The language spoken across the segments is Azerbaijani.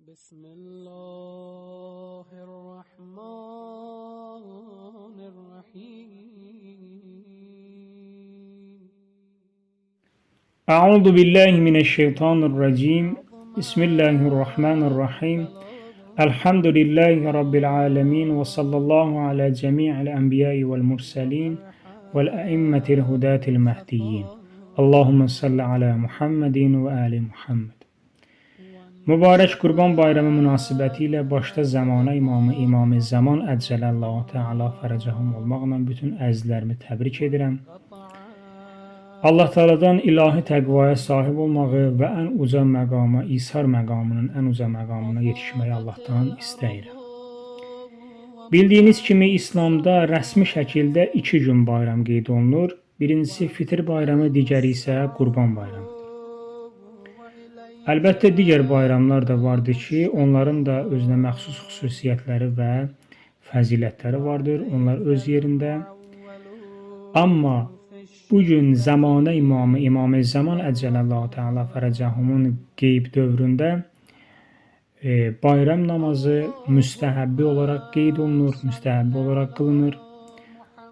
بسم الله الرحمن الرحيم أعوذ بالله من الشيطان الرجيم بسم الله الرحمن الرحيم الحمد لله رب العالمين وصلى الله على جميع الأنبياء والمرسلين والأئمة الهداة المهديين اللهم صل على محمد وآل Muhammed. Mübarək Qurban Bayramı münasibətilə başda Zəmanə İmamı İmam-ı Zaman Əccələllahu Teala fərəcəhum olmaqla bütün əzizlərimi təbrik edirəm. Allah Teala'dan ilahi təqvaya sahib olmağı və ən uca məqama, İshar məqamının ən uca məqamına yetişməyi Allah'tan istəyirəm. Bildiyiniz kimi İslamda rəsmi şəkildə 2 gün bayram qeyd olunur. Birincisi Fitr bayramı, digəri isə Qurban bayramı. Əlbəttə digər bayramlar da vardır ki, onların da özünə məxsus xüsusiyyətləri və fəzilətləri vardır. Onlar öz yerində. Amma bugün Zəmanə İmamı İmam-ı Zaman Əccələllahu Teala fərəcəhumun qeyb dövründə bayram namazı müstəhəbbi olaraq qeyd olunur, müstəhəbbi olaraq qılınır.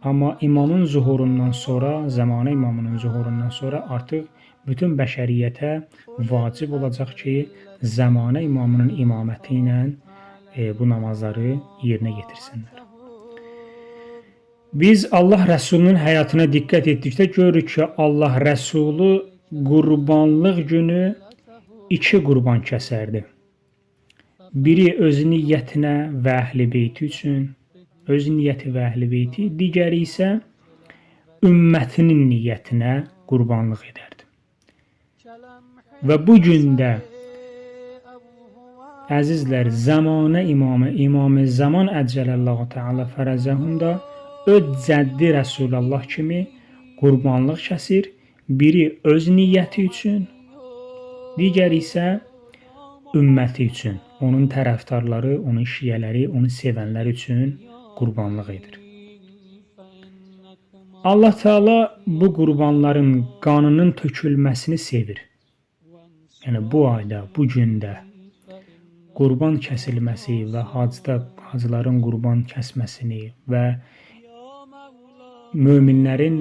Amma imamın zuhurundan sonra, Zəmanə İmamının zuhurundan sonra artıq bütün bəşəriyyətə vacib olacaq ki, Zəmanə İmamının imaməti ilə bu namazları yerinə yetirsinlər. Biz Allah Rəsulunun həyatına diqqət etdikdə görürük ki, Allah Rəsulu qurbanlıq günü 2 qurban kəsərdi. Biri öz niyyətinə və əhl-i beyti üçün, öz niyyəti və əhl-i beyti, digəri isə ümmətinin niyyətinə qurbanlıq edərdi. Və bu gündə əzizlər, Zəmanə İmamı İmam-ı Zaman Əccələllahu Teala fərəcəhum da öz cəddi Rəsulullah kimi qurbanlıq kəsir. Biri öz niyyəti üçün, digəri isə ümməti üçün, onun tərəfdarları, onun şiyələri, onu sevənləri üçün qurbanlıq edir. Allah Teala bu qurbanların qanının tökülməsini sevir. Yəni bu ayda, bu gündə qurban kəsilməsi və hacıların qurban kəsməsini və möminlərin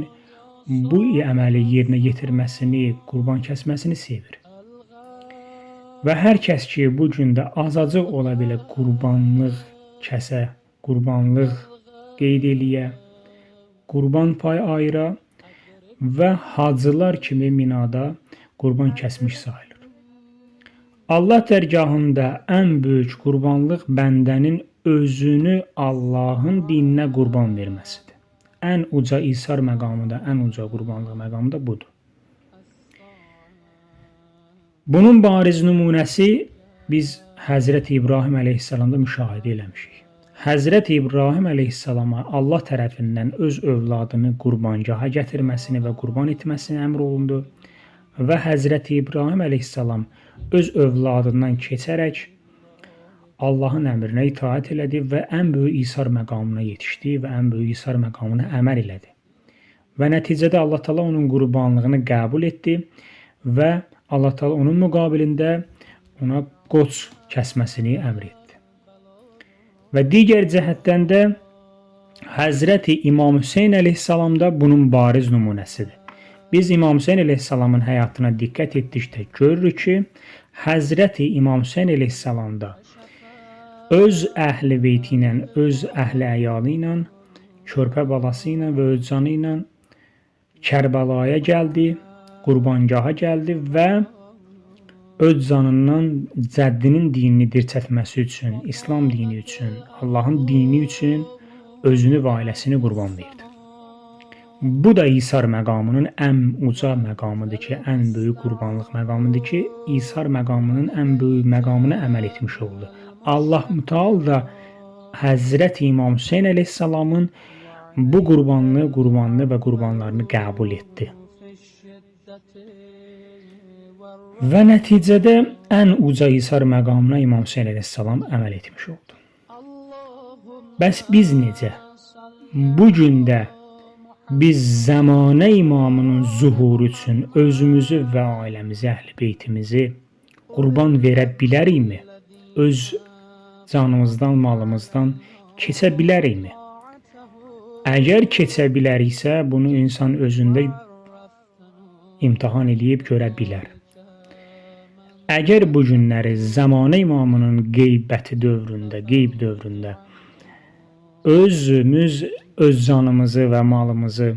bu əməli yerinə yetirməsini, qurban kəsməsini sevir. Və hər kəs ki, bu gündə azacıq ola belə qurbanlıq kəsə, qurbanlıq qeyd eləyə, qurban pay ayıra və hacılar kimi Minada qurban kəsmiş sayılır. Allah dərgahında ən böyük qurbanlıq bəndənin özünü Allahın dininə qurban verməsidir. Ən uca İsar məqamı da, ən uca qurbanlıq məqamı da budur. Bunun bariz nümunəsi biz Həzrəti İbrahim əleyhissalamda müşahidə eləmişik. Həzrəti İbrahim əleyhissalama Allah tərəfindən öz övladını qurbangaha gətirməsini və qurban etməsini əmr olundu və Həzrəti İbrahim əleyhissalam öz övladından keçərək Allahın əmrinə itaat elədi və ən böyük İsar məqamına yetişdi və ən böyük İsar məqamına əməl elədi. Və nəticədə Allah Teala onun qurbanlığını qəbul etdi və Allah Teala onun müqabilində ona qoç kəsməsini əmr etdi. Və digər cəhətdən də Həzrəti İmam Hüseyn əleyhissalam da bunun bariz nümunəsidir. Biz İmam Hüseyn əleyhissalamın həyatına diqqət etdikdə görürük ki, Həzrəti İmam Hüseyn əleyhissalam da öz əhl-i beyti ilə, öz əhl-i əyalı ilə, körpə balası ilə və öz canı ilə Kərbəlaya gəldi, qurbangaha gəldi və öz canından cəddinin dinini dirçətməsi üçün, İslam dini üçün, Allahın dini üçün özünü və ailəsini qurban verdi. Bu da İsar məqamının ən uca məqamıdır ki, ən böyük qurbanlıq məqamıdır ki, İsar məqamının ən böyük məqamına əməl etmiş oldu. Allah Müteal da Həzrəti İmam Hüseyn əleyhissalamın bu qurbanını və qurbanlarını qəbul etdi. Və nəticədə ən uca İsar məqamına İmam Hüseyn əleyhissalam əməl etmiş oldu. Bəs biz necə? Bu gündə biz Zəmanə İmamının zuhuru üçün özümüzü və ailəmizi, əhl-i beytimizi qurban verə bilərikmi? öz canımızdan, malımızdan keçə bilərikmi? Əgər keçə biləriksə, bunu insan özündə imtahan eləyib görə bilər. Əgər bu günləri Zəmanə imamının qeyb dövründə özümüz öz canımızı və malımızı,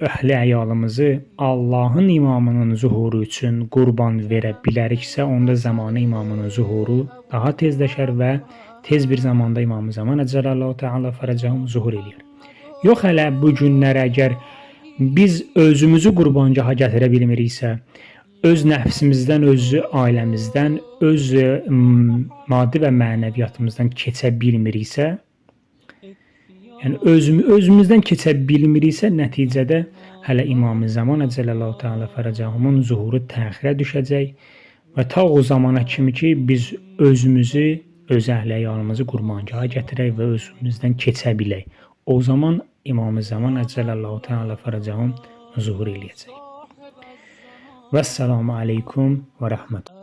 əhli əyalımızı Allahın imamının zuhuru üçün qurban verə biləriksə, onda Zəmanə imamının zuhuru daha tezləşər və tez bir zamanda İmam-ı Zaman Əcəlallahu Teala fərəcəhum zuhur eləyər. Yox hələ bu günlər əgər biz özümüzü qurbangaha gətirə bilmiriksə, öz nəfsimizdən, öz ailəmizdən, öz maddi və mənəviyyatımızdan keçə bilmiriksə, yəni özümüzdən keçə bilmiriksə, nəticədə hələ İmam-ı Zaman Əcəlallahu Teala fərəcəhumun zuhuru təxirə düşəcək və ta o zamana kimi ki, biz özümüzü, öz əhli-əyalımızı qurbangaha gətirək və özümüzdən keçə bilək. O zaman İmam-ı Zaman Əcəlallahu Teala fərəcəhum zuhur eləyəcək. Vəssalamu aleykum və rəhmətullah.